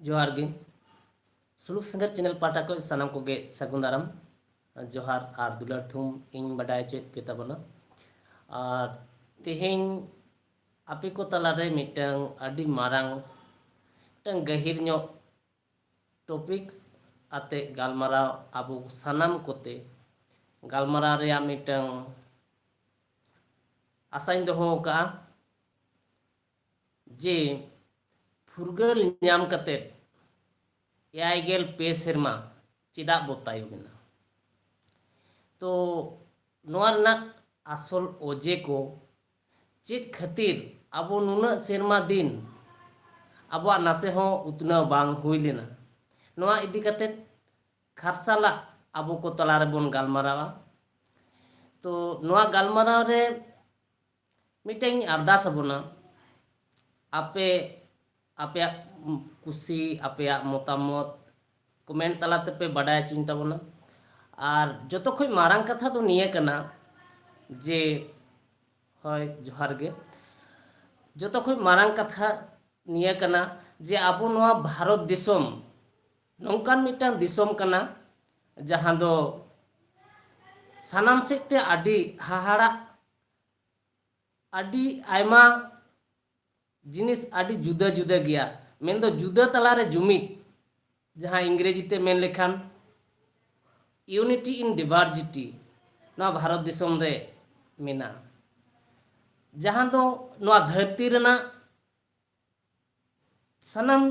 जोहार गे सुलुक singer channel पाटा को सानाम को गे सगुन दाराम जोहार और दुलार थुम इन बडाय चेत पे तबना और तेहें आपे को तलारे मिटंग अडी मारांग मिटंग गहिर न्यो टॉपिक्स आते गालमाराव आबो सानाम कोते गालमाराव रे मिटंग आसाइन दोहो का जे फुरगल ᱧᱟᱢ कते याइगेल पे सेरमा चिदा बोतायो बिना तो नोआ रना आसल ओजे को चेत खातिर अब नुना सेरमा दिन अब नासे हो उतना बांग हुई लेना नोआ इदी कते खारसाला अब को तलारे बोन गालमारावा तो नोआ गालमाराव रे मिटेंग अरदास अबोना आपे आपे कुसी आपे मतामत कमेंट तलाते पे बडाय चिंता बना और जो खो मारांग कथा तो निये कना जे हय जोहार गे जो खो मारांग कथा निये कना जे आबो नोआ भारत दिसोम नोंकान मिटांग दिसोम कना जहां दो सानाम सेते आडी हाहाड़ा आडी आयमा जिनिस आडी जुदा जुदा गया मेन दो जुदा तलारे जुमित जहां इंग्रेजी ते मेन लेखान यूनिटी इन डिवर्सिटी नोआ भारत दिसोम रे मेना जहां दो नोआ धरती रेना सनम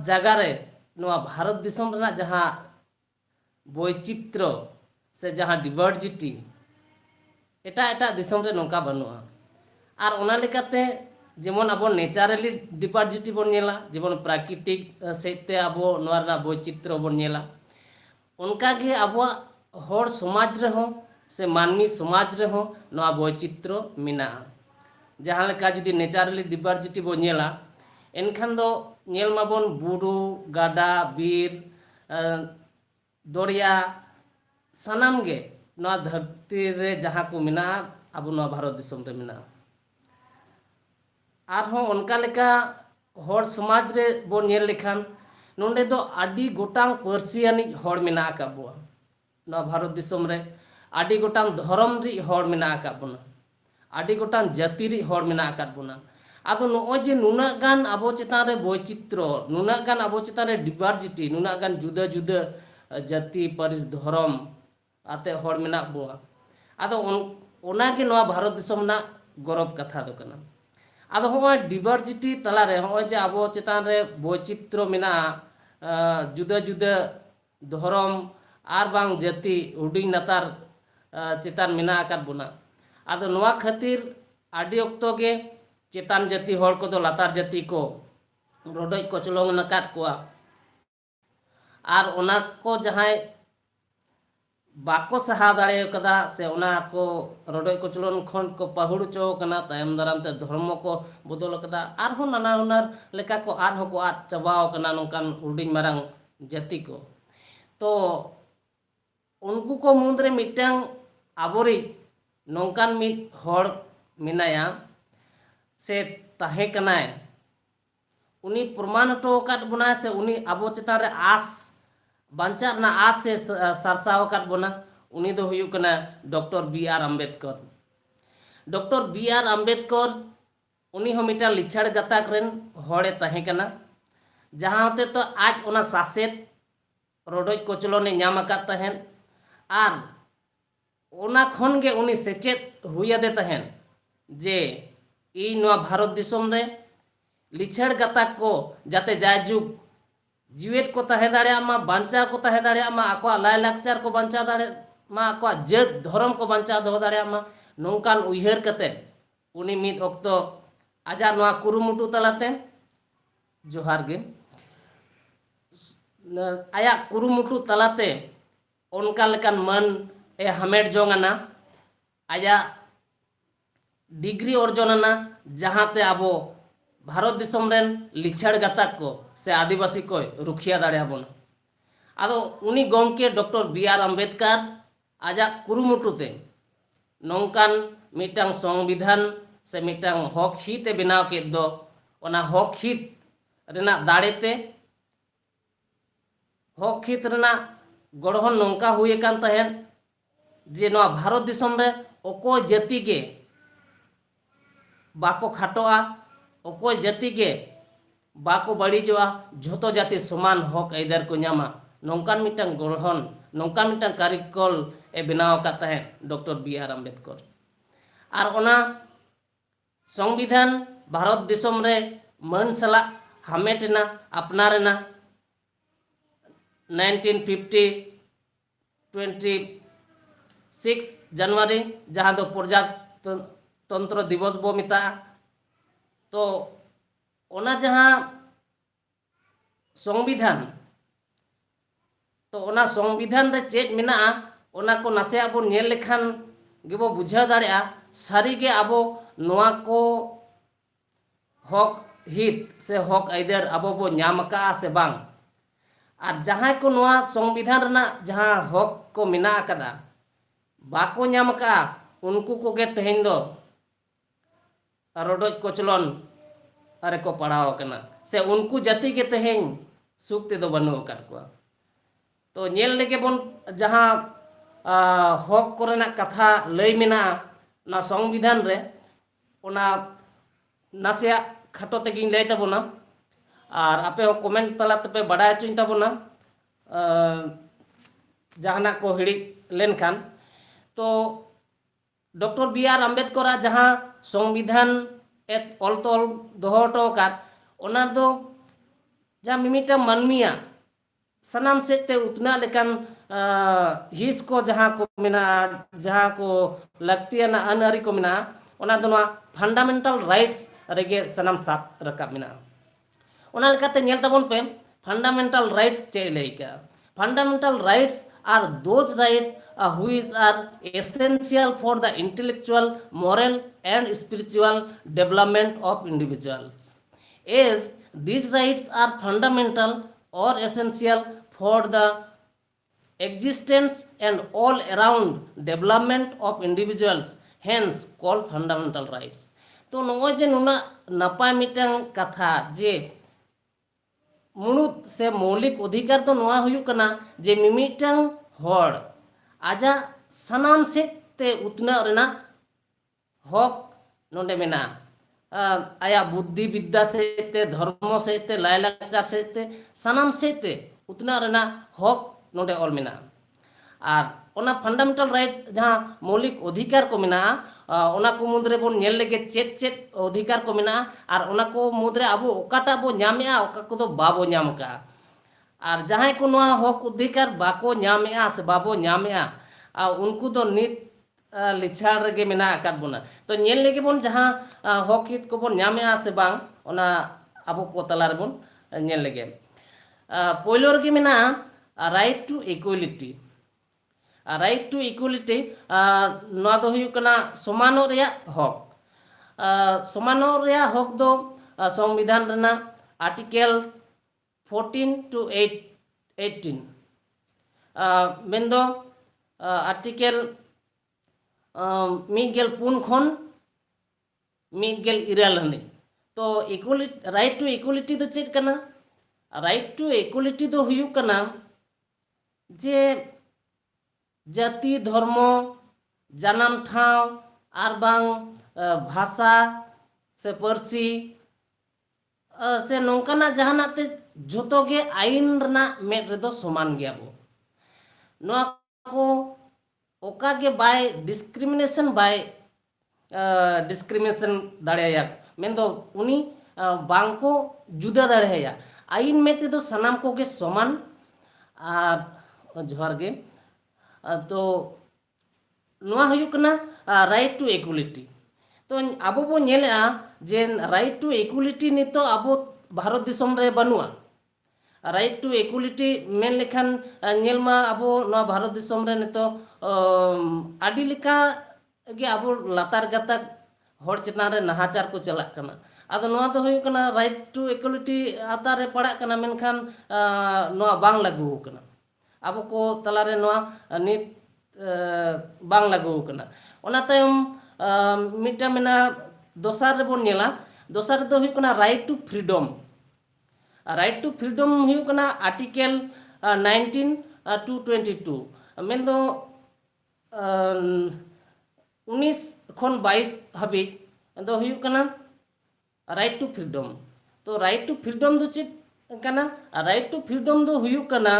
जगह रे नोआ भारत दिसोम रेना जहां वैचित्र से जहां डिवर्सिटी एटा एटा दिसोम रे नोका बनुआ और ओना लेकाते जेमन अब नेचारली डिवर्सिटी बन नेला जेमन प्राकृतिक सेते अब नोआ रेना वैचित्र बन नेला उनका गे अब हर समाज रे हो से मानवी समाज रे हो नोआ वैचित्र मिना जहां लेका जुदी नेचारली डिवर्सिटी बन नेला एनखान दो नेल माबन बुरु गाडा बीर दरिया सनाम गे नोआ धरती रे जहां को मिना अब नोआ भारत दिसोम रे मिना आरहों उनका लेका हर समाज रे बोन नेल लेखान नोंडे दो आडी गोटांग पर्सियानी हर मिना का बुआ नोआ भारत दिसोम रे आडी गोटांग धर्म री हर मिना का बुना आडी गोटांग जाति री हर मिना का बुना आदो नोय जे नुना गान आबो चेतान रे वैचित्र नुना गान आबो चेतान रे डिवर्सिटी नुना गान जुदा जुदा जाति परिस धर्म आते हर मिना बुआ आदो ओना के नोआ भारत दिसोम ना गौरव कथा दो कना आदो हो डिवर्सिटी तलारे हो जे आबो चेतान रे वैचित्र मिना जुदा जुदा धर्म आर बांग जाति हुडिंग नातार चेतान मिना आकात बुना आदो नोआ खातिर आडी ओक्तो गे चेतान जाति हर को दो लातार जाति को रोडोय कोचलोंग नकात कोआ आर ओना को जहाय बाको सहा दाड़े कदा से ओना को रोडोय कोचलोन खन को पहुड़ चो कना तायम दाराम ते धर्म को बदल कदा आर हो नाना हुनार लेका को आर हो को आट चबाव कना नोकान हुडिंग मारांग जाति को तो उनको को मुंद्रे मिटांग आबोरी नोकान मिट हर मिनाया से ताहे कनाय उनी प्रमाण हटो काट बुना से उनी आबो चेतान रे आस बांचा ना आस से सरसाव काट बुना उनी दो हुयु कना doctor B R Ambedkar doctor B R Ambedkar उनी हो मिटा लिछाड़ गताक रेन हड़े ताहे कना जहां होते तो आज ओना सासेत रोडोय कोचलोने ᱧᱟᱢ आकात तहन आर ओना खन गे उनी सेचेत हुयादे तहन जे ई नोआ भारत दिसोम रे लिछाड़ गताक को जाते जायजुग जीवेत को तहे दाड़े मा बांचा को तहे दाड़े मा आको लाय लाकचार को बांचा दाड़े मा आको जात धर्म को बांचा दो दाड़े मा नोंकान उयहर कते उनी मिद ओक्तो आजा नोआ कुरुमुटु तलाते जोहार गे आया कुरुमुटु तलाते उनका लेकान मन ए हमेट जोंगाना आया डिग्री अर्जनना जहांते आबो भारत दिसोम रेन लिछाड़ गताक को से आदिवासी को रुखिया दाड़े आबोना आदो उनी गोमके डॉक्टर बी आर अम्बेडकर आजा कुरुमुटुते नोंकान मिटांग संविधान से मिटांग हक हिते बनाव के दो ओना हक हित रेना दाड़ेते हक हित रेना गढ़न नौका हुए कान तहेन जे नवा भारत दिसम रे अकोय जाति गे बाको खाटोआ अकोय जाति गे बाको बड़ीजोआ झोतो जाति समान हक आइदार को ᱧᱟᱢᱟ नौकान मिटन गढ़न नौकान मिटन कारिकल ए बनाव का तहेन डॉक्टर बी.आर. अम्बेडकर और ओना संविधान भारत दिसम रे मन सला हामेटना अपनारेना 1950 26 जनवरी जहाँ दो प्रजातंत्र दिवस बो मिता तो ओना जहाँ संविधान तो ओना संविधान रे चेक मेना ओना को नासे आबो नेल लेखान गेबो बुझाव दाड़ेया सारी गे आबो नोआ को हक हित से हक आइदार आबो बो ᱧᱟᱢ का से बांग और जहाँ को नोआ संविधान रेना जहाँ हक को मेना आकदा बाको ᱧᱟᱢ का उनको को गे तेहेन दो रोडोज कोचलन अरे को पढ़ाव कना से उनको जाति के तेहेन सुख ते दो बनु कर को तो नेल लेगे बन जहाँ हक कोरेना कथा लय मेना ना संविधान रे ओना नासिया खाटो तेगिन लय तबोना और आपे हो कमेंट तला तपे बड़ाय चुन तबोना जहाना को हिड़ी लेन खान तो डॉक्टर बी.आर. अम्बेडकर जहाँ संविधान एक ऑल तोल दोहटो का ओना दो जहाँ मिमिटा मनमिया सनाम सेते उतना लेकिन हिस को जहाँ को मिना जहाँ को लगती है ना अनअरी को मिना ओना दो ना फंडामेंटल राइट्स रेगे सनाम साप रकाब मिना ओना लेकाते नेल तबन पे फंडामेंटल राइट्स चे लेका fundamental rights are those rights which are essential for the intellectual, moral and spiritual development of individuals. As these rights are fundamental or essential for the existence and all around development of individuals, hence called fundamental rights. तो नोए जे नुना नपाय मिटंग कथा जे मुणुत से मौलिक अधिकार तो नोआ हुयु कना जे मिमिटंग हड़ आजा सनाम से ते उतना रेना हक नोंडे मेना आया बुद्धि विद्या से ते धर्म से ते लायलाचार से ते सनाम से ते उतना रेना हक नोंडे ऑल मेना और ओना फंडामेंटल राइट्स जहाँ मौलिक अधिकार को मेना ओना को मुद्रे बोन नेल लेगे चेत चेत अधिकार को मेना और ओना को मुद्रे आबो ओकाटा बो ᱧᱟᱢᱮᱟ ओका को दो बाबो ᱧᱟᱢ का और जहाँ को नोआ हक अधिकार बाको ᱧᱟᱢᱮᱟ से बाबो ᱧᱟᱢᱮᱟ उनको दो नित लिछाड़ रेगे मेना आकाद बोना तो नेल लेगे बोन जहाँ हक हित को बोन ᱧᱟᱢᱮᱟ से बांग ओना आबो को तला रे बोन नेल लेगे पोइलो रेगे मेना right to equality right to equality नोआ दो हुयु कना समानो रेया हक समानो रेया हक दो संविधान रेना आर्टिकल 14 to 18 मेन्दो आर्टिकल मिगेल पुन खन मिगेल इराल हने तो इक्वालिटी राइट टू इक्वालिटी दो चेक कना राइट टू इक्वालिटी दो हुयु कना जे जाति धर्म जानाम ठाव आर बांग भाषा से पर्सी से नौकाना जहाना ते झोतो गे आईन रना मेट रेदो समान गया बो नोआ को ओका के बाय डिस्क्रिमिनेशन दाड़ेया मेन्दो उनी बांको जुदा दाड़ेया आईन में ते दो सनाम को गे समान आर जोहार गे तो नोआ हुयु कना राइट टू इक्वालिटी तो आबो बो नेलेआ जे राइट टू इक्वालिटी नितो आबो भारत दिसम रे बनुआ राइट टू इक्वालिटी मेन लेखान नेलमा आबो नोआ भारत दिसम रे नितो आडी लेका गे आबो लातार गाताक हर चेतान रे नाहाचार को चलाक कना आदो नोआ दो हुयु कना राइट टू इक्वालिटी आता रे पड़ा कना मेनखान नोआ बांग लागू कना आबो को तला रे नोआ नित बांग लागू कना ओना तायम मिटा मेना दोसार रे बोन नेला दोसार दो हुयु कना राइट टू फ्रीडम हुयु कना आर्टिकल 19 to 22 मेन दो 19 खन 22 हाबिज दो हुयुग कना राइट टू फ्रीडम। तो राइट टू फ्रीडम दो चेक कना राइट टू फ्रीडम दो हुयुग कना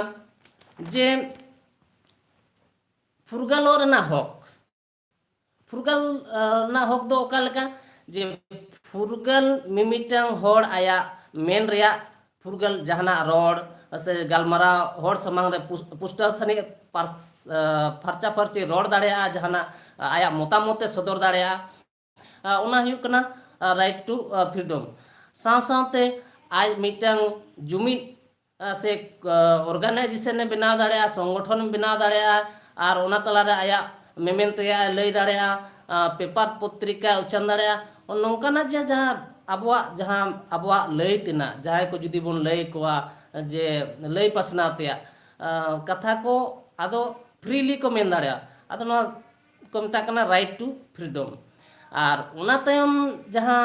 जे फुरगालो रना हक फुरगाल ना हक दो ओका लेका जे फुरगाल मिमिटांग हर आया मेन रेया फुरगाल जहाना रोड से गालमारा हर समांग रे पुष्टा सनी फर्चा फर्ची रोड दाड़ेया जहाना आया मोतामते सदर दाड़ेया ओना हुयुग कना राइट टू फ्रीडम। साव सावते आज मिटांग जुमिद से ऑर्गेनाइजेशन बनाव दाड़ेया संगठन बनाव दाड़ेया और ओना तलारे आया मेमेन तेया लई दाड़ेया पेपर पत्रिका उछान दाड़ेया नौकाना जहाँ आबुआ लई तिना जहाँ को जुदी बन लई कोआ जे लई पासनाव तेया कथा को आदो फ्रीली को मेन दाड़ेया आदो नोआ को मेता कना राइट टू फ्रीडम। और ओना तायम जहाँ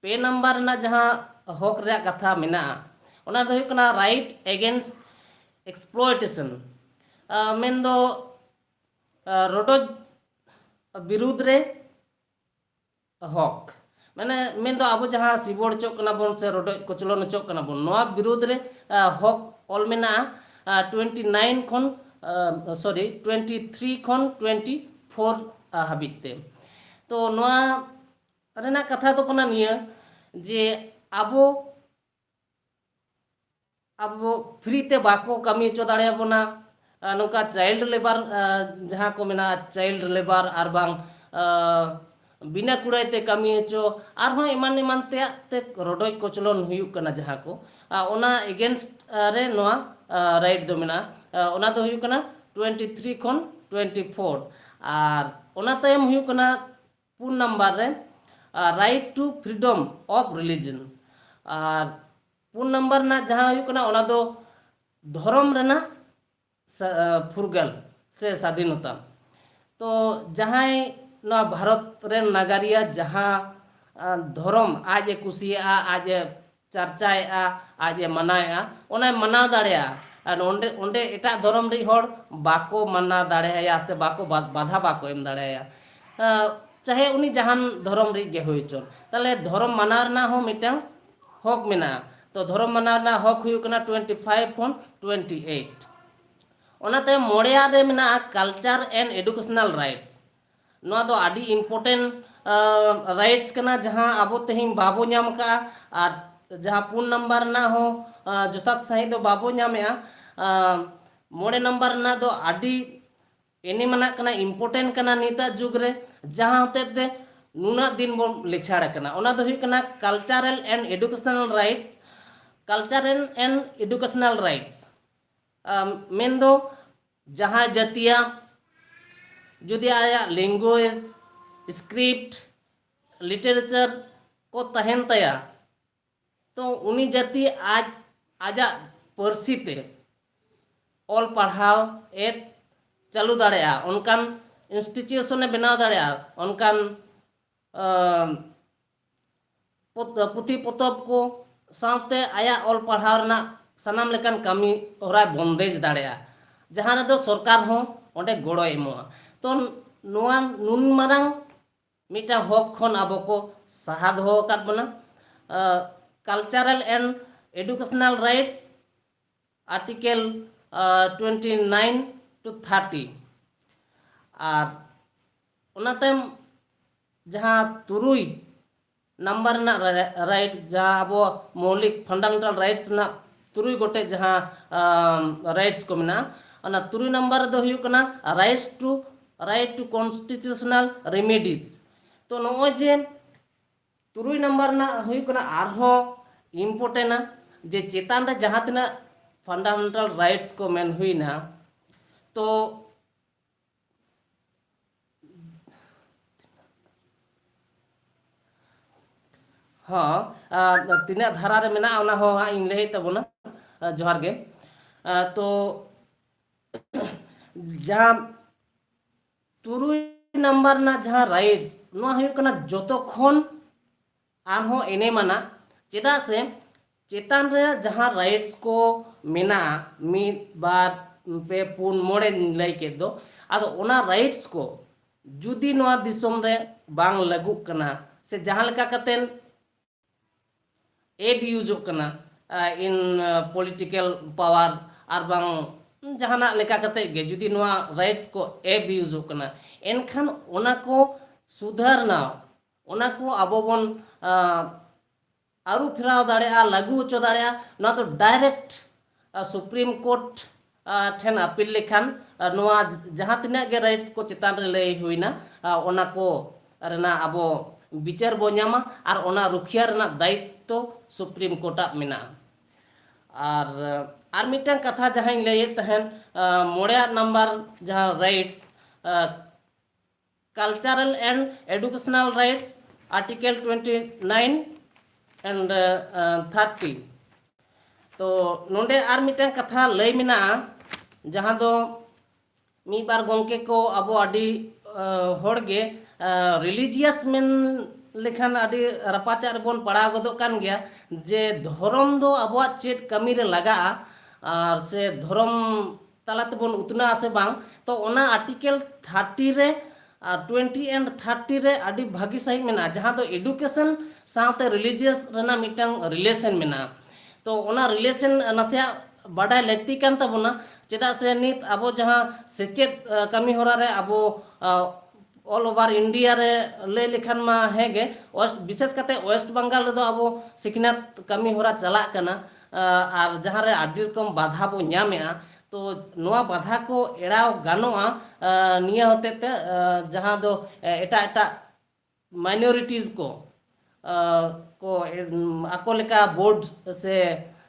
पे नंबर ना जहाँ हक रे कथा मेना ओना दो हुयुग कना राइट एगेंस्ट एक्सप्लॉयटेशन मेन दो रोडोज विरुद्ध रे हक माने मेन दो आबो जहाँ सिबोड़ चोक कना बोन से रोडोज कोचलन चोक कना बोन नोआ विरुद्ध रे हक ऑल मेना 29 खन 23 खन 24 हाबिते। तो नोआ रेना कथा तो कना निया जे आबो फ्री ते बाको कमी चो दाड़े बोना नौका चाइल्ड लेबर जहाँ को मेना चाइल्ड लेबर और बांग बिना कुड़ाई ते कमी चो और इमान इमान ते रोडोज कोचलन हुयुग कना जहाँ को ओना एगेंस्ट रे नोआ राइट दो मेना ओना दो हुयुग कना 23 खन 24 और ओना तायम हुयुग कना पून नंबर रे right to freedom of religion और पून नंबर ना जहाँ हुयुग कना ओना दो धर्म रेना फुरगल से स्वाधीनता। तो जहाँ ना भारत रेन नागरिया जहाँ धर्म आज कुसिया आज चर्चाएगा आज मनाएगा ओना मनाव दाड़ेया और ओंडे एटा धर्म रे हर बाको मना दाड़ेया से बाको बाधा बाको एम दाड़ेया चाहे उनी जहान धर्म रे गे होय चोन ताले धर्म मनार ना हो मिटांग हक मेना। तो धर्म मनार ना हक हुयुग कना 25 खन 28 ओनाते मोड़िया रे मेना कल्चर एंड एडुकेशनल राइट्स नोआ दो आडी इम्पोर्टेंट राइट्स कना जहाँ आबो तेहिं बाबो नाम का और जहाँ पून नंबर ना हो जोतात सही दो बाबो नामेया मोड़े नंबर ना दो आडी एनी मना कना इम्पोर्टेंट कना नीता जुग रे जहाँ होते दे नुना दिन बो लेछाड़ कना ओना दो हुयुग कना cultural and educational rights main दो जहाँ जातिया जुदी आया लैंग्वेज स्क्रिप्ट लिटरेचर को तहन तया तो उनी जाति आज आजा पर्सी ते ऑल पढ़ाव एत चालू दाड़ेया उनकान इंस्टीट्यूशन बनाव दाड़ेया उनकान पुथी पोतब को साथ आया ऑल पढ़ाव ना सानाम लेकान कमी होरा बंदेज दाड़ेया जहाँ रे दो सरकार हो ओंडे गोड़ो एमोआ। तो नोआ नुन मारांग मिटा हक खन आबो को सहा दो काद बना cultural and educational rights article 29 to 30 और ओनाते जहाँ तुरुई नंबर ना राइट जहाँ अब मौलिक फंडामेंटल राइट्स ना तुरुई गोटे जहाँ राइट्स को मेना ओना तुरुई नंबर दो हुयुग कना राइट टू कॉन्स्टिट्यूशनल रेमेडीज। तो नोय जे तुरुई नंबर ना हुयुग कना आरहो इम्पोर्टेंट जे चेतान रे जहाँ तना फंडामेंटल राइट्स को मेन हुईना तो हाँ तीना धारा रे मेना ओना हो हाँ इन लई तबना जोहार गे तो जहाँ तुरुई नंबर ना जहाँ राइट्स नोआ हुयुग कना जोतो खन आम हो एने माना चेदा से चेतान रे जहाँ राइट्स को मेना मीद बार पे पुन मोड़े लई के दो आदो ओना राइट्स को जुदी नोआ दिसोम रे बांग लागू कना से जहाँ लेका कतेन एब्यूजो कना इन पॉलिटिकल पावर और बांग जहाना लेका कते गे जुदी नोआ राइट्स को एब्यूजो कना एनखान ओना को सुधारना ओना को आबो बोन आरु फिराव दाड़ेया लागू होचो दाड़ेया ना तो डायरेक्ट सुप्रीम कोर्ट ठेन अपील लेखान नोआ जहाँ तिना गे राइट्स को चेतान रे लई हुइना ओना को रेना आबो विचार बो ᱧᱟᱢᱟ और ओना रुखिया रेना दायित्व सुप्रीम कोर्टा मेना और मिटन कथा जहाँ लैये तहन मोड़े नंबर जहाँ rights cultural and educational rights article 29 and 30 तो नोंडे और मिटन कथा लय मेना जहाँ दो मी बार गोंके को अबो अडी होड़गे रिलीजियस मेन लेखान अडी रपाचा रेबन पड़ा गदो कान गया जे धर्म दो अबो चेट कमी रे लगा और से धर्म तलाते बन उतना आसे बांग तो ओना आर्टिकल 30 रे 20 एंड 30 रे अडी भागी सही मेना जहाँ दो एडुकेशन साथे रिलीजियस रेना मिटन रिलेशन मेना तो ओना रिलेशन नसिया बाडाय लगती कान तबना चेदा से नित अबो जहाँ सेचेत कमी होरा रे अबो ऑल ओवर इंडिया रे ले लेखान मा हेगे वेस्ट विशेष करते वेस्ट बंगाल रे अबो सिखनात कमी होरा चला कना और जहाँ रे आडी रकम बाधा बो ᱧᱟᱢᱮᱜᱼᱟ तो नोआ बाधा को एड़ाव गानोआ निया होते ते जहाँ दो एटा एटा माइनॉरिटीज को आको लेका बोर्ड से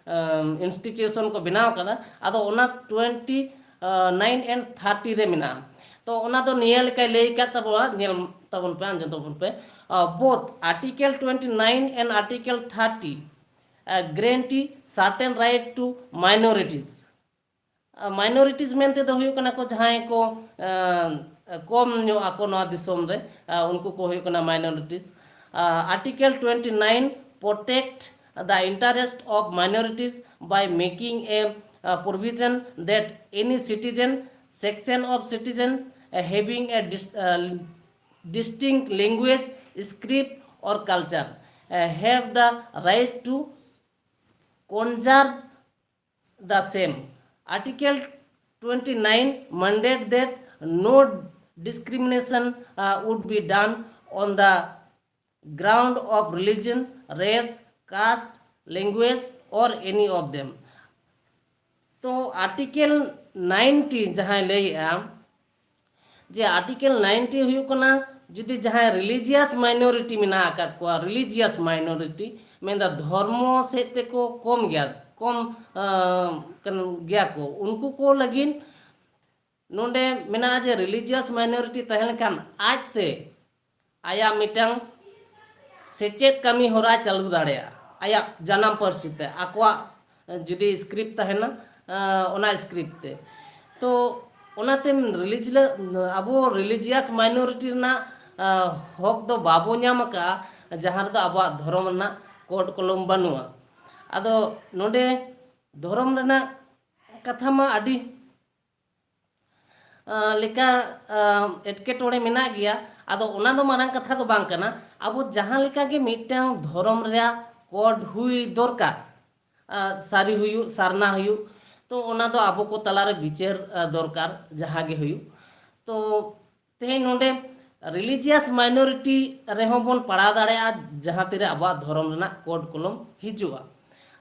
इंस्टीट्यूशन को बनाव कदा आदो ओना 29 एंड 30 रे मेना तो ओना दो निया लेका लई का तबवा नेल तबन पे आंजन तबन पे both article 29 and article 30 guarantee certain right to minorities minorities मेनते दो हुयो कना को जहां को कम नो आको नोआ दिसोम रे उनको को हुयो कना minorities article 29 protect the interest of minorities by making a provision that any citizen section of citizens having a distinct language, script or culture have the right to conserve the same. Article 29 mandate that no discrimination would be done on the ground of religion, race, caste language और any of them तो article 90 जहाँ लैया जे article 90 हुयो कना जुदी जहाँ religious minority मेना आकात को religious minority मेंदा धर्म से ते को कम गया गया को उनको को लगिन नोंडे मेना जे रिलीजियस माइनॉरिटी तहन कान आज ते आया मिटंग सेचेत कमी होरा चालू दाड़ेया आया जन्म पार्सी ते आकवा जुदी स्क्रिप्ट तहना ओना स्क्रिप्ट ते तो ओनाते अबो रिलीजियस माइनॉरिटी ना हक दो बाबो ᱧᱟᱢ का जहाँ दो अब धर्म ना कोड कलम बनुआ आदो नोडे धर्म रेना कथा मा आडी लेका एटकेटोड़े मेना गया आदो ओना दो मारंग कथा दो बांग कना अब जहाँ लेका के मिटन धर्म रे कोड हुई दरकार सारी हुई सारना हुई तो ओना दो आबो को तलारे विचार दरकार जहाँ गे हुई तो तेहे नोंडे रिलीजियस माइनॉरिटी रेहों बोन पड़ा दाड़ेया जहाँ तेरे अब धर्म रेना कोड कलम हिजुआ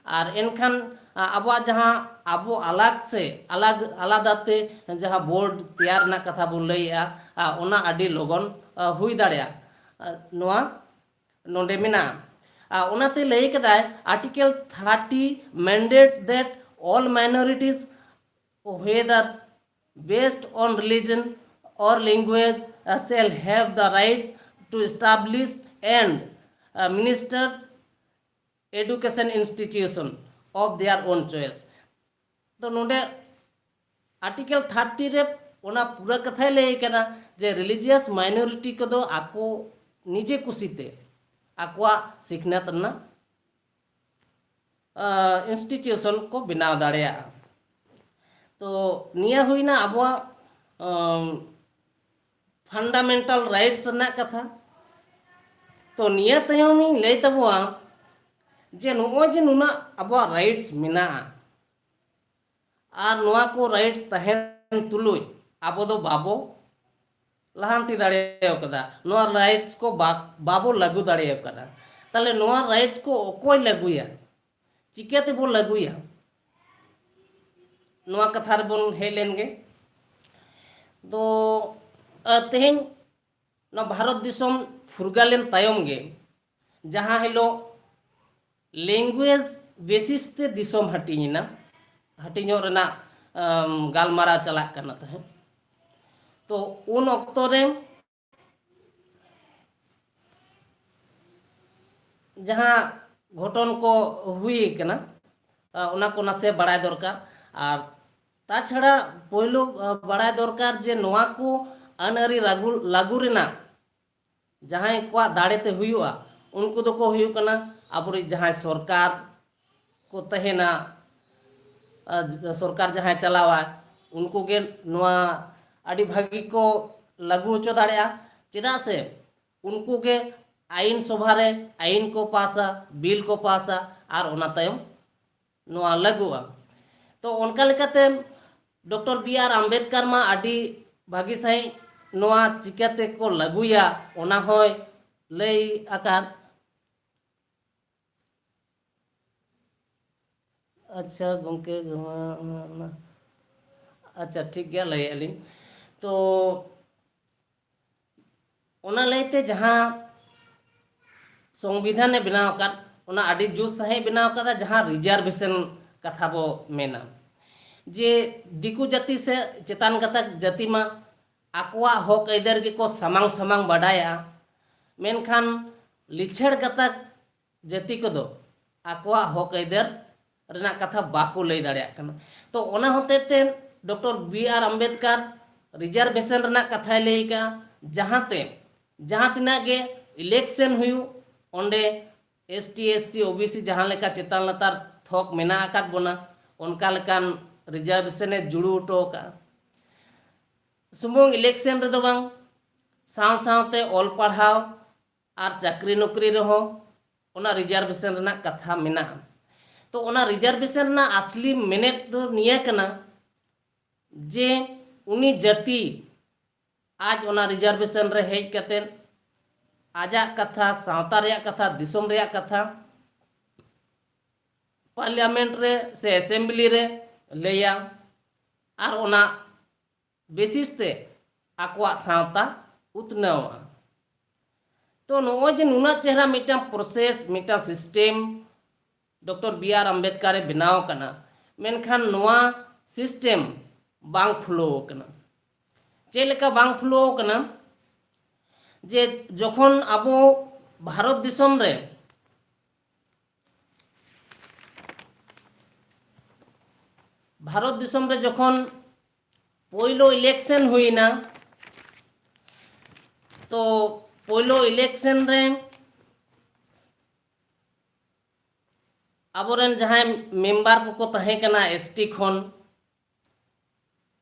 और एनखान अब जहाँ अब अलग से अलग आलादाते जहाँ बोर्ड तैयार ना कथा बोन लैया ओना आडी लगन हुई दाड़ेया नोआ नोंडे मेना ओनाते लई कदाय article 30 mandates that all minorities whether based on religion or language shall have the rights to establish and minister education institution of their own choice तो नोंडे आर्टिकल 30 रे ओना पूरा कथा लई कना जे रिलीजियस माइनॉरिटी को दो आको निजे कुसीते आकुआ सिखनात ना इंस्टीट्यूशन को बनाव दाड़ेया। तो निया हुईना अबवा फंडामेंटल राइट्स रना कथा। तो निया तयमी लई तबवा जे नुआ जे नुना अबवा राइट्स मिना और नुआ को राइट्स तहन तुलुय आबो दो बाबो लहांती दाड़ेव कदा, नुआ राइट्स को बाबो लागू दाड़ेव कदा। ताले नुआ राइट्स को ओकोय लागुया, चिकाते बो लागुया, नुआ कथा रेबन हेज लेनगे। तो तेहेन ना भारत दिसम फुरगालेन तायम गे जहाँ हिलो लैंग्वेज बेसिस ते दिसम हटिना हटिनो रेना गालमारा चला करना तहे। तो उन ऑक्टो रे जहाँ घटन को हुई कना उना को नासे बड़ाय दरकार। और ताछाड़ा पहिलो बड़ाय दरकार जे नोआ को अनआरी लागू रेना जहाँ को दाड़ेते हुआ उनको दो को हुई कना अब जहाँ सरकार को तहेना, सरकार जहाँ चलावा उनको के नोआ आदि भागी को लागू होचो दाड़ेया। चेदा से उनको के आईन सभा रे आईन को पासा, बिल को पासा और ओना तायम नोआ लागुआ। तो उनका लेकाते डॉक्टर बी आर आम्बेडकर मा आदि भागी सही नोआ चिकाते को लागुया ओना होय लई आकार। अच्छा गंके अच्छा ठीक गया लई अली। तो ओना लईते जहाँ संविधान ने बनाव कर ओना आदि जुत सही बनाव कदा जहाँ रिजर्वेशन कथा बो मेना जे दिकु जाति से चेतान गतक जाति मा आकवा हक ऐदर के को समांग समांग बाडाया, मेनखान लिछड़ गतक जाति को दो आकवा हक ऐदर रेना कथा बाको लई दाड़ेया कना। तो ओना होते ते doctor B R Ambedkar reservation रेना कथा लई का जहाँ तिना गे इलेक्शन हुई ओंडे एसटी एससी ओबीसी जहाँ लेका चेतान लतार थोक मेना आकात बोना उनका लेकान रिजर्वेशन जुड़ू उठो का। सुमुंग इलेक्शन रे दो बांग साव सावते ऑल पढ़ाव और चाकरी नौकरी रहो ओना रिजर्वेशन रेना कथा मेना। तो ओना रिजर्वेशन ना असली मेनेट दो निया कना जे उनी जाति आज ओना रिजर्वेशन रे हेज कते आजा कथा सावता रेया कथा दिसम रेया कथा पार्लियामेंट रे से असेंबली रे लैया और ओना बेसिस ते आकवा सावता उतनावा। तो नो जे नुना चेहरा मिटा प्रोसेस मिटा system doctor B R Ambedkar बनाव कना, मेनखान नोआ सिस्टम बांग फ्लो कना। चेलेका बांग फ्लो कना जे जखन आबो भारत दिसम रे जखन पहिलो इलेक्शन हुईना तो पहिलो इलेक्शन रे आबोरेन जहाँ मेम्बर को तहे कना एसटी खन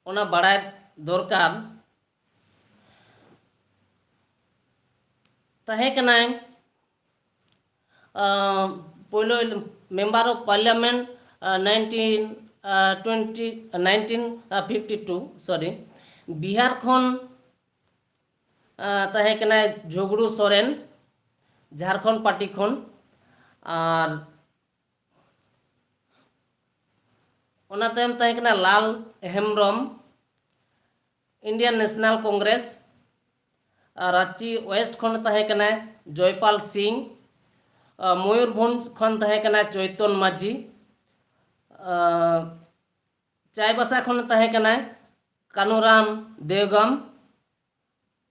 ओना बड़ाय दरकार तहे कना पहिलो member of parliament 1952 sorry Bihar खन तहे कना झुगड़ू सोरेन झारखंड पार्टी खन और ओना तायम तहे कना Lal Hembrom Indian National Congress. Ranchi west खन तहे कना जयपाल सिंह, मयूरभंज खन तहे कना चैतन माझी, चाईबासा खन तहे कना कानुराम देवगम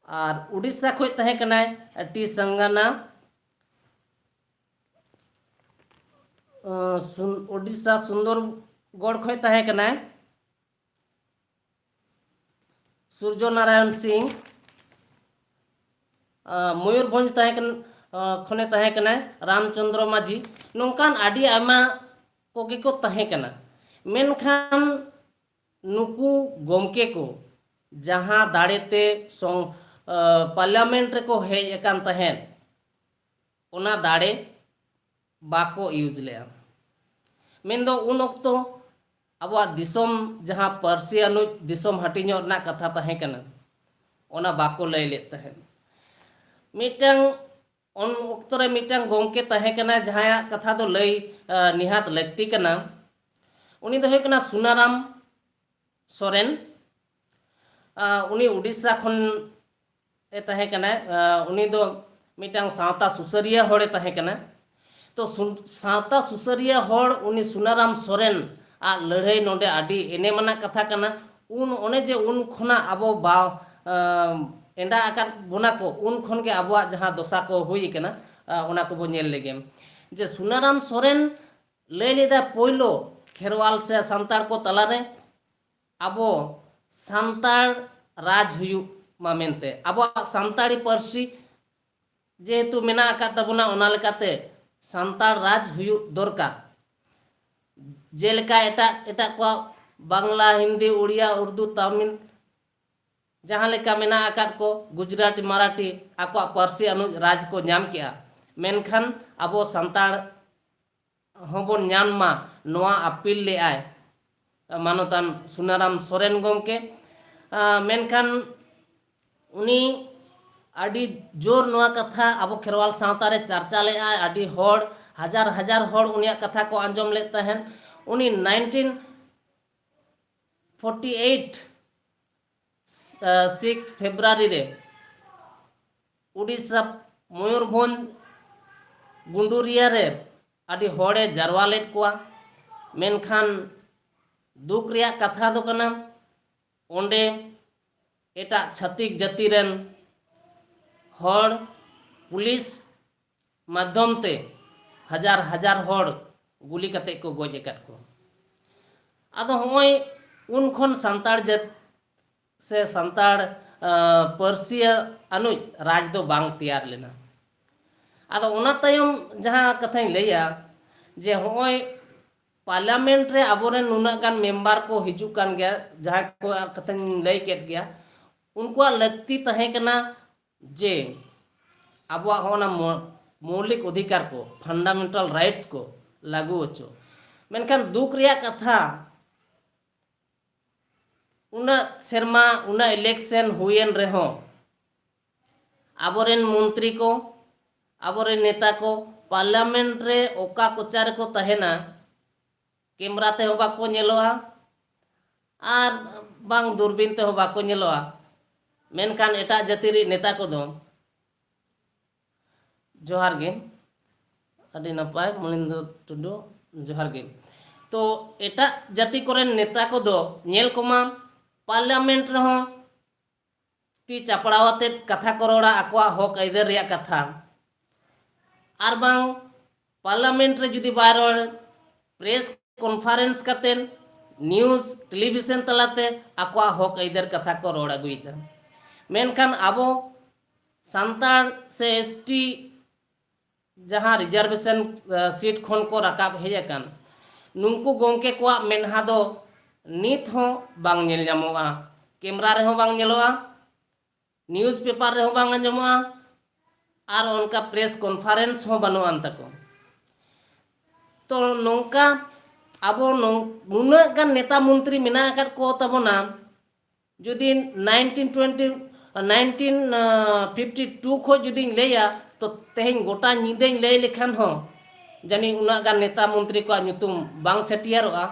और उड़ीसा खन तहे कना टी संगना, उड़ीसा सुंदरगढ़ खन तहे कना सूर्य नारायण सिंह, मयूरभंज तहे खने तहे कना रामचंद्र माझी। नोंकान आदि आयमा कोगे को तहे कना मेनखान नुकु गोमके को जहाँ दाड़ेते पार्लियामेंट रे को हेज एकान तहेन ओना दाड़े बाको यूज लेआ मेनदो उन ओक्तो अबवा दिसोम जहाँ पार्सी अनुज दिसोम हटिño रना कथा तहे कना ओना बाको लय लेत तहेन मिटंग उन ओक्तो रे मिटंग गोमके तहे कना जहाँ कथा दो लय निहात लगती कना उनी दो हुई कना सुनाराम सोरेन उनी उड़ीसा खन ए तहे कना उनी दो मिटंग सावता सुसरिया होड़े तहे कना तो सावता सुसरिया होड़ उनी सुनाराम सोरेन आ लड़ाई नोडे आडी एने मना कथा कना उन ओने जे उन खना अबो बाव एंडा आकार बोना को उन खन के अबवा जहाँ दशा को हुई कना ओना को बो नेल लेगे जे सुनाराम सोरेन लय लेदा पोइलो खेरवाल से सांतार को तलारे अबो सांतार राज हुयु मा मेनते अबो सांताड़ी पार्सी जेहेतु मेना आकात तबना ओना लेकाते सांतार राज हुयु दरकार जेलेका एटा एटा को बांग्ला हिंदी उड़िया उर्दू तमिल जहाँ लेका मेना आकात को गुजराती मराठी आको पार्सी अनुज राज को नाम किया मेनखान अबो सांतार होबन नाम मा नोआ अपील ले आय मानोतान सुनाराम सोरेन गोमके मेनखान उनी आडी जोर नोआ कथा अबो खेरवाल सावता रे चर्चा ले आय आडी होड़ हजार हजार होड़ उनिया कथा को आंजम ले तहन उनी 1948 6 फेब्रुआरी रे उड़ीसा मयूरभंज गुंडूरिया रे आडी होड़े जारवा लेत कोआ मेनखान दुख रिया कथा दो कना ओंडे एटा छत्तीक जाति रेन होड़ पुलिस माध्यम ते हजार हजार होड़ गुली कते को गोज एकात को आदो होय उन खन सांताड़ जात से सांताड़ पार्सिया अनुज राज दो बांग तैयार लेना आदो ओना तायम जहाँ कथाई लैया जे होय पार्लियामेंट रे अबोरेन नुना गान मेंबर को हिजू कान गया जहाँ को कथाई लय केत गया उनको लगती तहे कना जे अबवा होना मौलिक अधिकार को फंडामेंटल राइट्स को लागू होचो मेनखान दुख रिया कथा उना शर्मा उना इलेक्शन हुएन रेहो अबोरेन मंत्री को अबोरेन नेता को पार्लियामेंट रे ओका कोचार को तहेना कैमरा ते हो बाको नेलोआ आर बांग दूरबीन ते हो बाको नेलोआ मेनखान एटा जाति रे नेता को दो जोहार गे अडी नपाय मलिंदो टुडू जोहार गे तो एटा जाति कोरेन नेता को दो नेल कोमा पार्लियामेंट रहो ती चापड़ावते कथा करोड़ा आकवा हक आइदर रिया कथा आर बांग पार्लियामेंट रे जुदी by road press conference कतेन news television तलाते आकवा हक आइदर कथा को रोड़ अगुइदा मेनखान आबो सांताड़ से एसटी जहाँ रिजर्वेशन सीट खन को रकाब हेजन नुंकु गोंके को मेनहा दो नित हो बांग नेल जामोआ कैमरा रे हो बांग नेलोआ न्यूज पेपर रे हो बांग अंजमोआ आर उनका प्रेस कॉन्फ्रेंस हो बनो अंतको तो नोंका अब नुना गान नेता मंत्री मेना को तबना जुदी 1952 खो जुदी लैया तो तेहें गोटा निदें लय लेखान हो जानी उना गान नेता मंत्री को नुतुम बांग छटियारोआ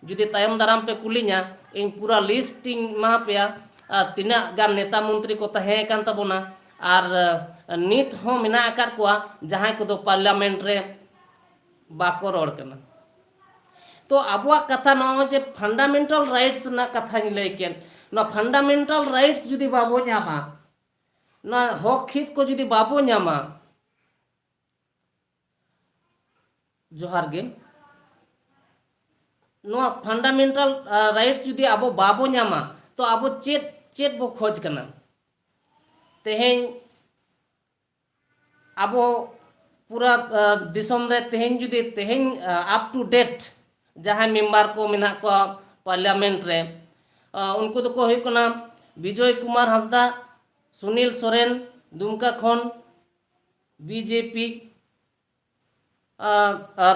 जुदी तायम दाराम पे कुलिया इन पूरा लिस्ट मा पे तीना गान नेता मंत्री को तहे कान तबना आर नित हो मेना आकार को जहां को दो पार्लियामेंट रे बाको रोड कना तो अबवा कथा न जे फंडामेंटल राइट्स ना कथा लय केन ना फंडामेंटल राइट्स जुदी बाबो न्यामा ना हक हित को जुदी बाबो न्यामा जोहार गे नो फंडामेंटल राइट्स जुदी अबो बाबो न्यामा तो अबो चेत चेत बो खोज कना तेहें अबो पूरा दिसम रे तेहें जुदी तेहें अप टू डेट जहाँ मेम्बर को मेना को पार्लियामेंट रे उनको तो को हुई कना विजय कुमार हांसदा, सुनील सोरेन दुमका खन बीजेपी,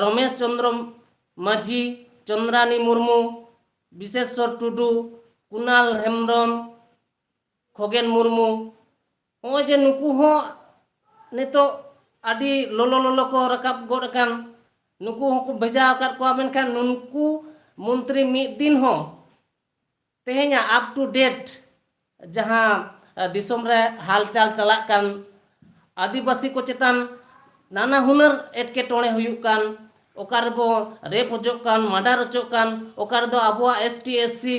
रमेश चंद्र माझी, चंद्रानी मुर्मू, विशेश्वर टुडू, कुणाल हेम्ब्रम, खगेन मुर्मू हो जे नुकु हो नितो आदि लोलो लोलो को रकाब गोड़ अकान नुकु हो भेजा आकाद को मेनखान नुकु मंत्री मिद दिन हो तेहेnya up to date जहाँ दिसोम रे हालचाल चलाक कान आदिवासी को चेतान नाना हुनर एटकेटोणे हुयुक कान ओकार बो रेप होजोक कान मर्डर होजोक कान ओकार दो अबो एसटी एससी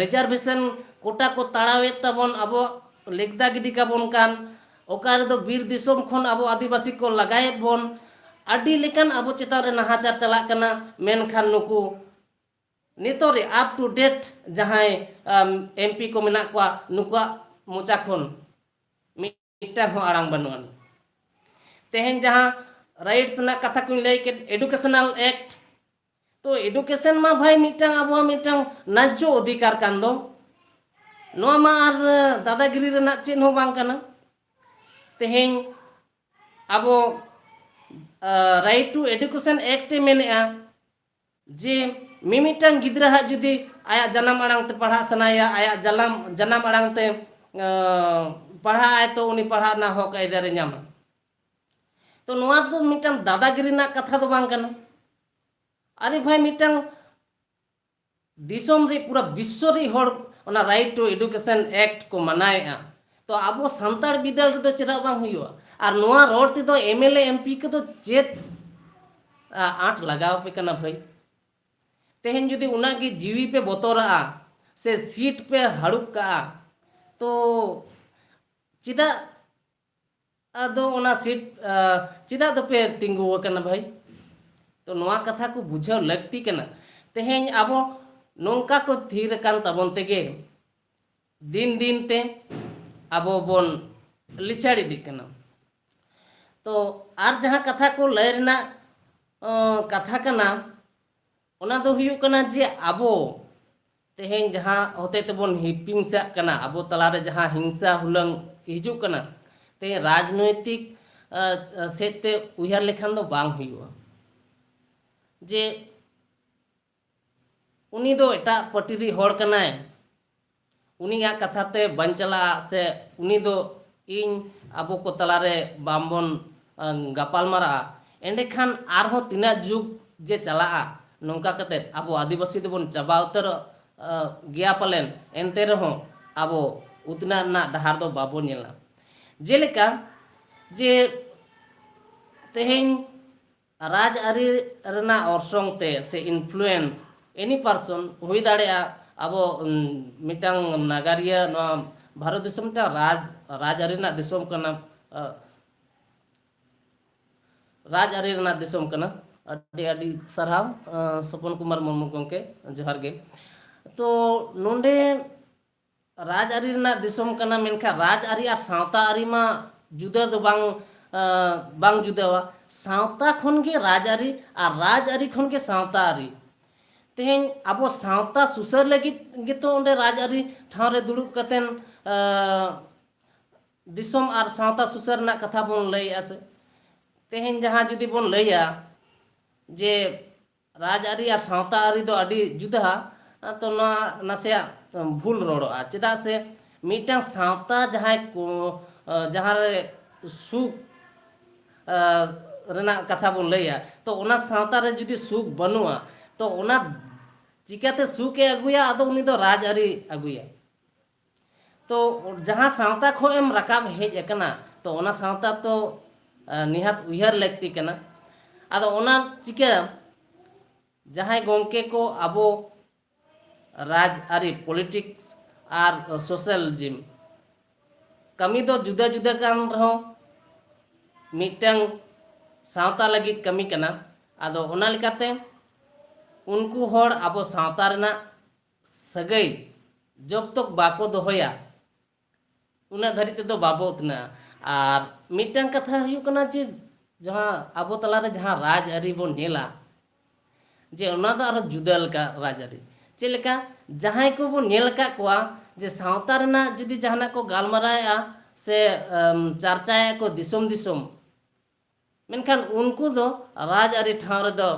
रिजर्वेशन कोटा को ताड़ावेत तबन अबो लेगदा गिडी काबन कान ओकार दो बीर दिसोम खन अबो आदिवासी को लगायत बोन अडी लेकान अबो चेतान रे नाहाचार चलाक काना मेनखान नुकु नितोरे अप टू डेट जहाँ एमपी को मेना को नुकुआ मोचा खन मिट्टा हो आड़ांग बनुआन तेहेन जहाँ राइट्स ना कथा को लई के एडुकेशनल एक्ट तो एडुकेशन मा भाई मिट्टांग अबो मिट्टांग नाजो अधिकार कान दो नोआ मा आर दादागिरी रेना चेन हो बांग काना तेहेन अबो राइट टू एडुकेशन एक्ट मेनेआ जे मिमिटांग गिद्रा हा जुदी आया जन्म आड़ांग ते पढ़ा सनाया आया जन्म आड़ांग ते पढ़ा आए तो उनी पढ़ा ना हक आयदारे ᱧᱟᱢᱟ तो नोआ तो मिटांग दादागिरी ना कथा तो बांग कना अरे भाई मिटांग दिसोम रे पूरा विश्व रे हर ओना राइट टू एडुकेशन एक्ट को मनाएआ तो आबो संतार बिदल रे चेदा बांग हुयुआ और नोआ रोड ते तो एमएलए एमपी के तो चेत आठ लगाव पे कना भाई तेहेन जुदी उनागी जीवी पे बतोरा से सीट पे हड़ुप का तो चिदा अदो ओना सीट चिदा दो पे तिंगु कना भाई तो नोआ कथा को बुझाव लगती कना तेहेन आबो नोंका को थीर कान तबन तेगे दिन दिन ते आबो बोन लिचाड़ी दी कना तो आर जहाँ कथा को लय रेना कथा कना ओना दो हुयुक कना जे आबो तेहेन जहाँ होते तेबन हिपिंसा कना आबो तलारे जहाँ हिंसा हुलंग हिजुक कना ते राजनैतिक सेते उयहार लेखान दो बांग हुयुआ जे उनी दो एटा पटिरी होड़ कनाय उनिया कथा ते बंचला से उनी दो इन आबो को तलारे बामबन गापाल मारा एंडे खान आरहो तिना जुग जे चला नौका कते आबो आदिवासी देबन चाबा उतर गया पालेन एनते रहो आबो उतना ना डहार दो बाबो नेला जेलेका जे तेहेन राज आरी रना ऑर्सोंग ते से इन्फ्लुएंस एनी पर्सन हुई दाड़ेआ आबो मिटांग नागारिया नो भारत दिसम ता राज आरी ना दिसम कना राज आरी रना दिसम कना अडी अडी सरहाव सपन कुमार मुर्मू गंके जोहार गे तो नोंडे राज आरी रना दिसम कना मेनखा राज आरी और सावता आरी मा जुदा दो बांग जुदावा सावता खन गे राज आरी और राज आरी खन गे सावता आरी तेहेन आबो सावता सुसर लगी गे तो ओंडे राज आरी ठाव रे दुड़ुब कतेन दिसम और सावता सुसर ना कथा बोन लई आसे तेहेन जहाँ जुदी बोन लईया जे राज आरी और सावता आरी दो अडी जुदा तो ना नासे भूल रोड़ा चेदा से मिटां सावता जहाँ को जहाँ रे सुख रेना कथा बोन लईया तो ओना सावता रे जुदी सुख बनुआ तो ओना चिकाते सुखे अगुया आदो उनी दो राज आरी अगुया तो जहाँ सावता खो एम रकाब हेज एकना तो ओना सावता तो निहात उयहार लगती कना आदो ओना चिका जहाँ गोंके को आबो राज आरी पॉलिटिक्स और सोशलिज्म कमी दो जुदा जुदा कान रहो मिटंग सावता लगी कमी कना आदो ओना लेकाते उनको होड़ आबो सावता रेना सगई जब तक बाको दोहया उना धरी ते दो बाबो उतना और मिटंग कथा हुयु कना जे जहाँ आबो तलारे जहाँ राज आरी बोन नेला जे ओना दो आरो जुदा लेका राजआरी चे लेका जहां को बन नेल का कोआ जे सावता रना जुदी जहाना को गालमाराया से चर्चाया को दिसोम दिसोम मेनखान उनको दो राजआरी ठाव रे दो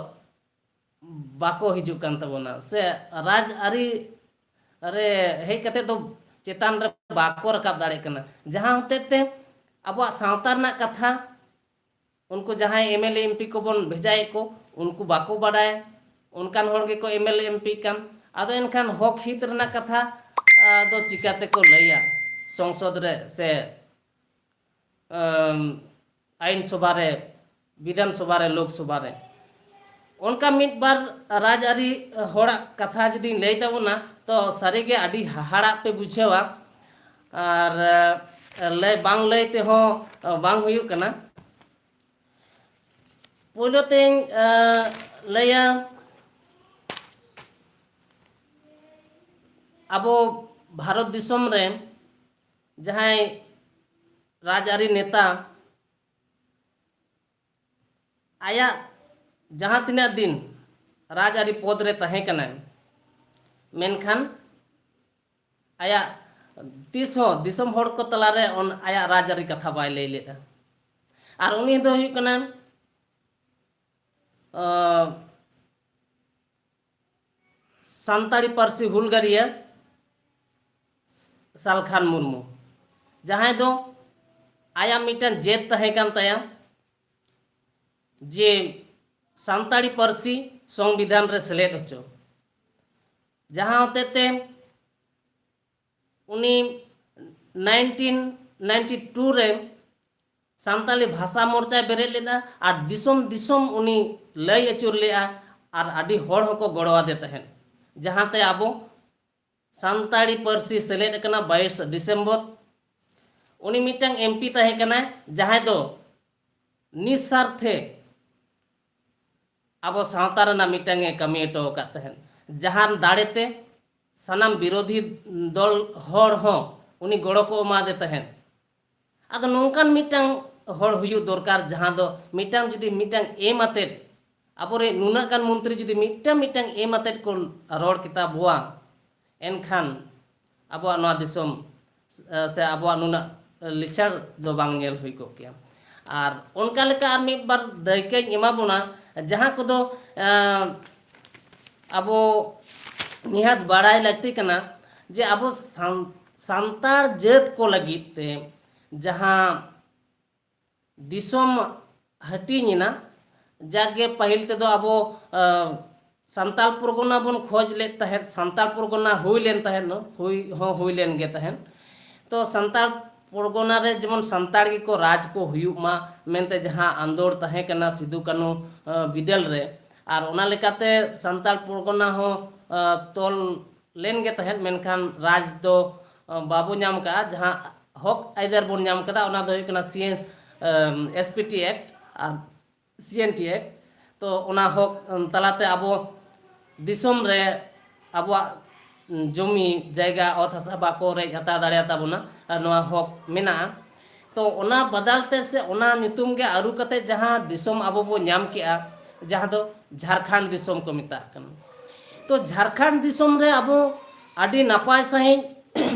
बाको हिजुक कान तबोना से राजआरी अरे हे कते दो चेतान रे बाको रकाब दाड़े कना जहां होते ते अब सावता रना कथा उनको जहां एमएलए एमपी को बन भेजाए को उनको बाको बाडाय उनकान होड़ के को एमएलए एमपी कान आदो एनखान हक हित रना कथा दो चिकाते को लैया संसद रे से आईन सभा रे विधान सभा रे लोक सभा रे उनका मिट बार राजआरी होड़ा कथा जुदी लई तबोना तो सारीगे आडी हाहाड़ा पे बुझेवा और लय बांग लय ते हो बांग हुयु कना पोलो तें लया अबो भारत दिसम रे जहां राजआरी नेता आया जहां तिना दिन राजआरी पद रे तहे कना मेनखान आया तीस हो दिसम होड़ को तलारे उन आया राजआरी कथा बाय लई लेदा और उनी दो हुयु कना सान्ताड़ी पारसी हुलगारिया सालखान मुर्मू जहां दो आया मिटन जेत तहे कान ताया जे सान्ताड़ी पारसी संविधान रे सेलेद होचो जहां होते ते उनी 1992 रे सान्ताली भाषा मोर्चा बेरे लेदा और दिसोम दिसोम उनी लय अचुर लेआ और आडी होड़ होको गड़वा दे तहन जहां ते आबो सान्ताड़ी पारसी सेलेद कना 22 डिसेम्बर उनी मिटंग एमपी तहे कना जहां दो निस्वार्थे अब सावता रना मिटंगे कमी एटो का तहन जहां दाड़ेते सनाम विरोधी दल होड़ हो उनी गड़ो को एमा दे तहन आदो नोंकान मिटंग होड़ हुयु दरकार जहां दो मिटंग जुदी मिटंग एम आते अबोरे नुना गान मंत्री जुदी मिटंग एम आते को रोड किताब हुआ एनखान अब नवा दिसोम से अब नुना लिचार दो बांग नेल हुई को किया और उनका लेका आर मिट बार दायके एमा बोना जहां को दो अब निहात बाड़ाई लगती कना जे अब सांतार जात को लगित ते जहां दिसोम हटीना जागे पहल ते दो अब सांताल परगना बन खोज ले तहन सांताल परगना हुई लेन तहन हुई लेन गे तहन तो सांताल परगना रे जेमन सांताड़ गे को राज को हुयुक मा मेनते जहां आंदोड़ तहे कना सिदु कानू बिदल रे और ओना लेकाते सांताल परगना हो तोल लेन गे तहन मेनखान राज दो बाबू नाम का जहां हक आइदर बन नाम कदा ओना दो हुई कना एसपीटी एक्ट और सीएनटी एक्ट तो ओना हक तलाते अब दिसोम रे अब जमी जायगा अत हसा बाको रेज हता दाड़े ताबोना नवा हक मेना तो ओना बदलते से ओना नितुम गे आरु कते जहां दिसोम अब बो नाम केआ जहां दो झारखंड दिसोम को मिता कन तो झारखंड दिसोम रे अब आडी नापाय सही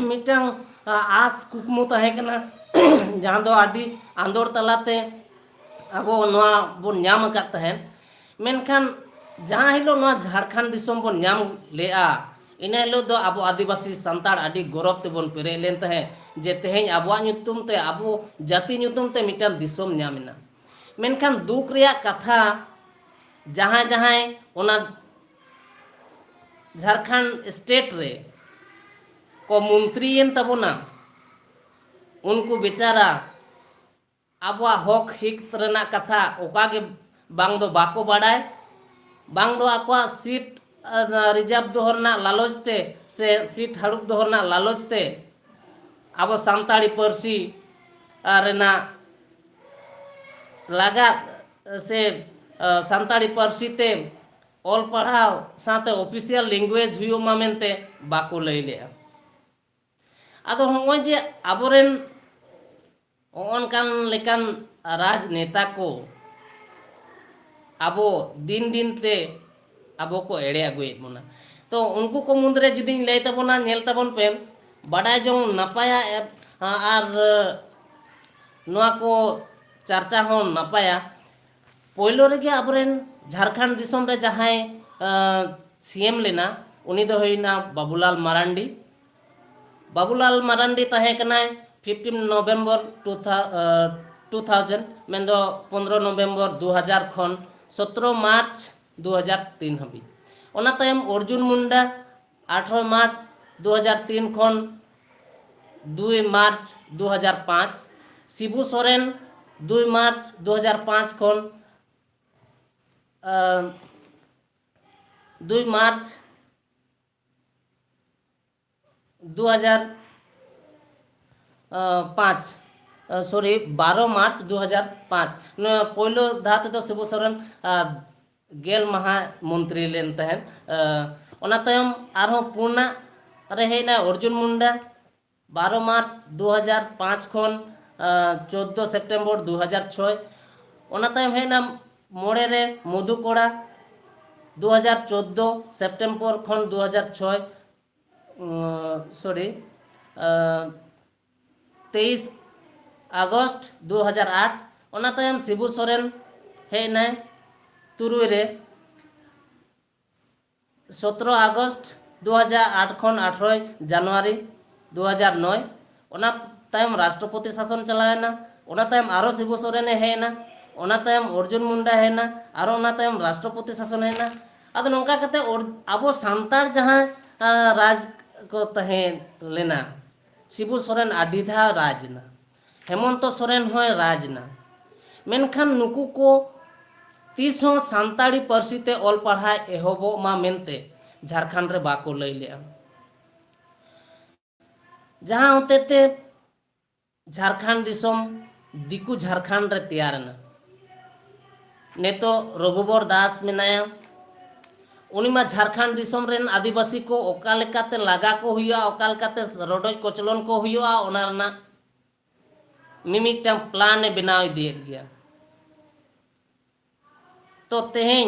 मिटंग आस कुकमु तहे कना जहां दो आडी आंदोड़ तलाते अब नवा बो नाम का तहन मेनखान जहां हिलो नवा झारखंड दिसोम बो नाम लेआ इना हिलो दो अब आदिवासी सांताड़ आडी गौरव ते बोन पेरे लेन तहे जे तेहें आबो ᱧᱩᱛᱩᱢ ते आबो जाति ᱧᱩᱛᱩᱢ ते मिटन दिसोम ᱧᱟᱢᱮना मेनखान दुख रिया कथा जहां जहां ओना झारखंड स्टेट रे को मंत्री एन तबोना उनको बेचारा अब हक हिक रना कथा ओका गे बांग दो बाको बाडाय बांग दो आको सीट रिजर्व दोहरना लालचते से सीट हड़ुप दोहरना लालचते अब सान्ताड़ी पारसी रेना लगा से सान्ताड़ी पारसी ते ऑल पढ़ाव साथे ऑफिशियल लैंग्वेज हुयो मा मेनते बाको लई ले आदो होय जे आबोरेन ओनकान लेकान राजनेता को अब दिन दिन ते ᱟᱵᱚ ᱠᱚ ᱮᱲᱮ ᱟᱹᱜᱩᱭᱮᱫ ᱵᱚᱱᱟ। तो उनको को मुद्रे जुदी लय तबना नेल तबन पे बाडाय जों नापाया और नोआ को चर्चा हो नापाया पोइलो रेगे अबरेन झारखंड दिसम रे जहां सीएम लेना उनी दो होइना बाबूलाल मारांडी। बाबूलाल मारांडी तहे कनाय 15 नवंबर 2000 मेंदो 15 नवंबर 2000 खन 17 मार्च 2003 हबी। ओना तायम अर्जुन मुंडा 18 मार्च 2003 खन 2 मार्च 2005, शिबू सोरेन 2 मार्च 2005 खन 2 मार्च 2005 सॉरी 12 मार्च 2005 पोलो धात तो शिबू सोरेन गेल महा मंत्री लेन तहन ओना तयम आरो पूर्णा रहेना अर्जुन मुंडा 12 मार्च 2005 खन 14 सेप्टेम्बर 2006 ओना तयम हेना मोड़े रे मधु कोड़ा 2014 सेप्टेम्बर खन 2006 सॉरी 23 अगस्त 2008 ओना तयम शिबू सोरेन हेना तुरुई रे 17 अगस्त 2008 खन 18 जनवरी 2009 ओना तायम राष्ट्रपति शासन चलावेना ओना तायम आरो शिबू सोरेन हेना ओना तायम अर्जुन मुंडा हेना आरो ओना तायम राष्ट्रपति शासन हेना आदो नोंका कते आबो सांतार जहां राज को तहे लेना शिबू सोरेन आडिधा राजना हेमंत सोरेन होय राजना मेनखान नुकु को तीसों सांताड़ी पार्सीते ऑल पढ़ा एहोबो मा मेनते झारखंड रे बाको लई लिया जहां होते ते झारखंड दिसम दिकु झारखंड रे तैयार ना नेतो रघुबर दास मेनाया उनी मा झारखंड दिसम रेन आदिवासी को ओका लेकाते लागा को हुआ ओका लेकाते रोडोय कोचलन को हुआ ओना रना मिमिकटां प्लान ए बनाव दिए गया। तो तेहें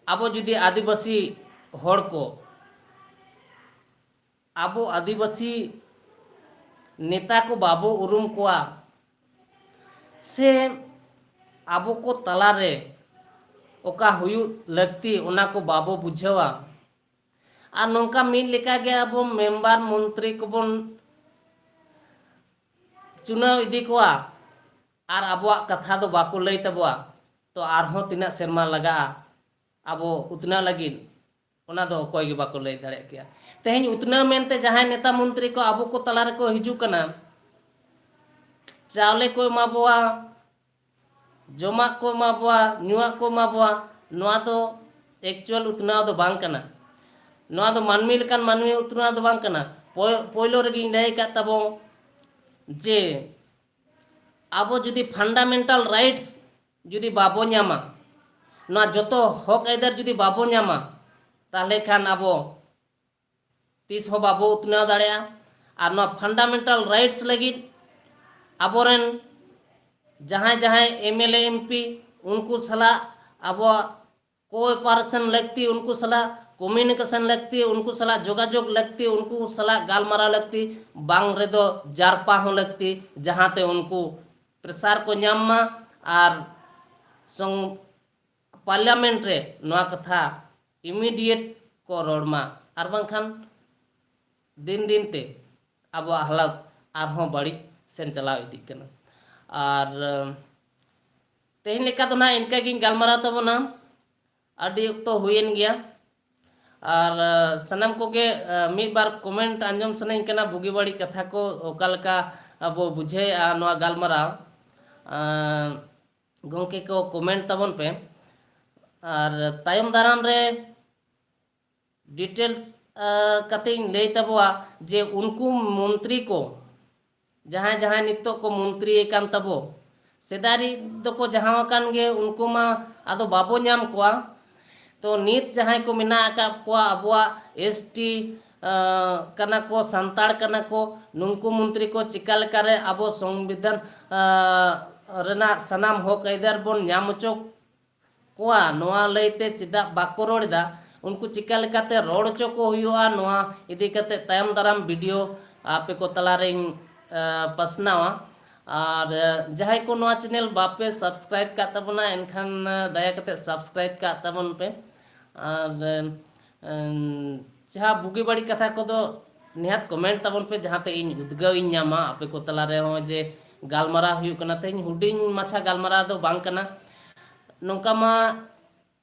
आबो जुदी आदिवासी होड़ को आबो आदिवासी नेता को बाबो उरुम कोआ से आबो को तलारे ओका हुयु लगती ओना को बाबो बुझेवा और नौका मिल लेका गे आबो मेंबर मंत्री को बन चुनाव इदी कोआ और आबो कथा दो बाको लई तबवा तो आरहों तिना सेरमा लगा आबो उतना लगिन ओना दो कोई गे बाको लई दाड़े किया तेहें उतना मेनते जहां नेता मंत्री को आबो को तला रे को हिजु कना चावले को माबवा जमा को माबवा नुआ को माबवा नोआ दो एक्चुअल उतना दो बांग कना नोआ दो मानमी लकान मानमी उतना दो बांग कना पोइलो रेगी लई का तबो जे आबो जुदी फंडामेंटल राइट्स जुदी बाबो न्यामा ना जतो हक आइदर जुदी बाबो न्यामा ताहले खान आबो तीस हो बाबो उतना दाड़िया और ना फंडामेंटल राइट्स लगी आबोरेन जहां जहां एमएलए एमपी उनको सला आबो कोऑपरेशन लगती उनको सला कम्युनिकेशन लगती उनको सला जोगाजोग लगती उनको सला गालमारा लगती बांग रे दो जारपा हो लगती जहां ते उनको प्रसार को न्यामा और संग पार्लियामेंट रे नोआ कथा इमीडिएट को रोडमा और बांखान दिन दिन ते अब हालत आरहों बड़ी सेन चलाव इदी कना और तेहन लेका तो ना इनका गिन गालमारा तबना अडी तो हुएन गया और सनम को के मिद बार कमेंट आंजम सनई कना बुगी बड़ी कथा को ओकालका अब बुझे नोआ गालमारा गोंके को कमेंट तबन पे और तायम दाराम रे डिटेल्स कते लई तबवा जे उनको मंत्री को जहां जहां नितो को मंत्री कान तबो सेदारी दो को जहां कान गे उनको मा आदो बाबो न्याम कोआ तो नित जहां को मिना का कोआ अबवा एसटी कना को संताड़ कना को नुनको मंत्री को चिकाल करे अबो संविधान रेना सनाम हो कैदर बोन न्याम चोक ᱠᱚᱣᱟ ᱱᱚᱣᱟ ᱞᱟᱹᱭᱛᱮ ᱪᱮᱫᱟᱜ ᱵᱟᱠᱚ ᱨᱚᱲ ᱮᱫᱟ, ᱩᱱᱠᱩ ᱪᱤᱠᱟ ᱞᱮᱠᱟᱛᱮ ᱨᱚᱲ ᱦᱚᱪᱚ ᱠᱚ ᱦᱩᱭᱩᱜᱼᱟ, ᱱᱚᱣᱟ ᱤᱫᱤ kate tayam daram video ape ko talareng pasnawa। আর যাহাই ko noa channel bape subscribe kat tabona enkhan daya kate subscribe kat tabon pe। আর jaha bugi badi katha kodo निहात comment तबन पे जहाँ ते इन उद्गाव इन नामा आपे को तला रे हो जे गालमारा हुयु कना ते हुडिंग माछा गालमारा दो बांग कना नोंका मा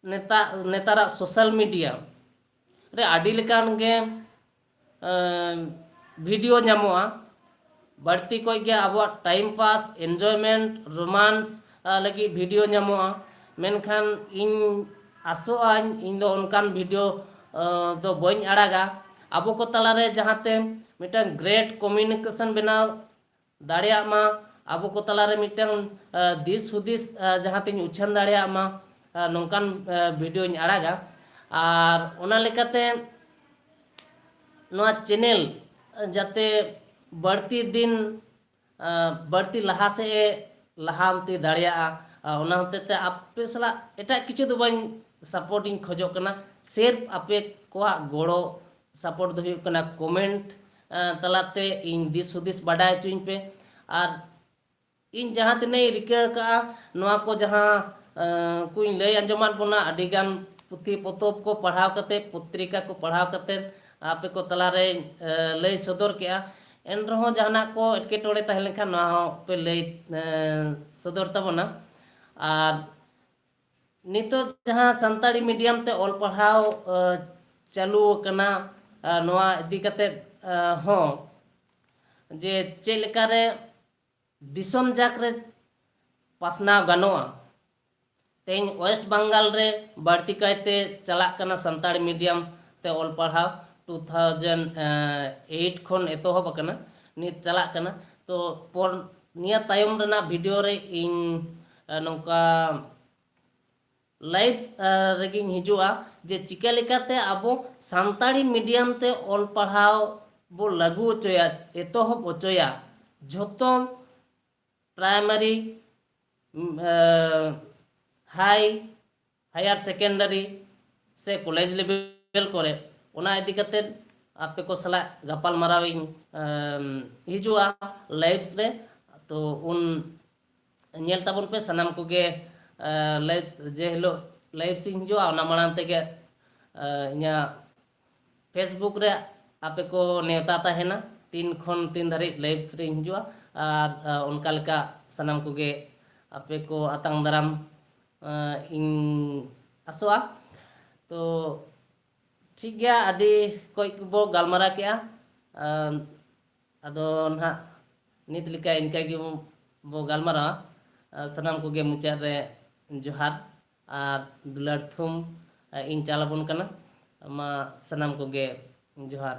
नेतारा सोशल मीडिया रे आडी लेकान गे वीडियो नामोआ बढ़ती कोई गे अब टाइम पास एंजॉयमेंट रोमांस लगी वीडियो नामोआ मेनखान इन आसोआ इन दो उनकान वीडियो दो बइन आड़ागा आबो को तलारे जहाँते मिटन ग्रेट कम्युनिकेशन बनाव दाड़िया मा आबो को तलारे मिटन दिस हुदिस जहाँते उछन दाड़िया मा नोंकान वीडियो आड़ागा। और ओना लेकाते नोआ चैनल जाते बढ़ती दिन बढ़ती लहा से लहांती दाड़िया ओना होते आपे सला एटा किछु दो बन सपोर्ट इन खोजो कना सिर्फ आपे कोआ गोड़ो सपोर्ट दो हुयुग कना कमेंट तलाते इन दिस हुदिस बाडाय चुइन पे। और इन जहाँ तिने रिका का नोआ को जहाँ कुछ लय अंजमान बोना अडिगान पुथी पोतोब को पढ़ाव कते पत्रिका को पढ़ाव कते आपे को तलारे लय सदर के एन रहो जहाना को एटकेटोड़े तहे लेखान नोआ हो पे लय सदर तबना। और नितो जहाँ संताड़ी मीडियम ते ऑल पढ़ाव चालू कना नोआ इदी कते हो जे चेलेकारे दिसम जाकरे पासनाव गानोआ तेज वेस्ट बंगाल रे बढ़ती कायते चलाक कना संताड़ी मीडियम ते ऑल पढ़ाव 2008 खन एतोहब कना नित चलाक कना। तो पर निया तायम रना वीडियो रे इन नौका लाइव रेगिन हिजुआ जे चिका लेकाते आबो संताड़ी मीडियम ते ऑल पढ़ाव बो लागू होचोया एतोहब होचोया झोतो प्राइमरी हायर सेकेंडरी से कॉलेज लेवल करे ओना इदी कते आपे को सला गपाल माराविन हिजुआ लाइव रे। तो उन नेल ताबन पे सनाम को गे लाइव जे हेलो लाइव से हिजुआ ओना मानाम ते गे इया फेसबुक रे आपे को नेता ताहेना 3 खन 3 धारी लाइव रे हिजुआ। और उनका लेका सनाम को गे आपे को आतंग दाराम इन आसोआ। तो ठीक गया अडी कोई बो गालमारा के अदो ना नित लिका इनका गे बो गालमारा सनाम को गे मुचा रे जोहार और दुलार थुम इन चालाबन कना मा सनाम को गे जोहार।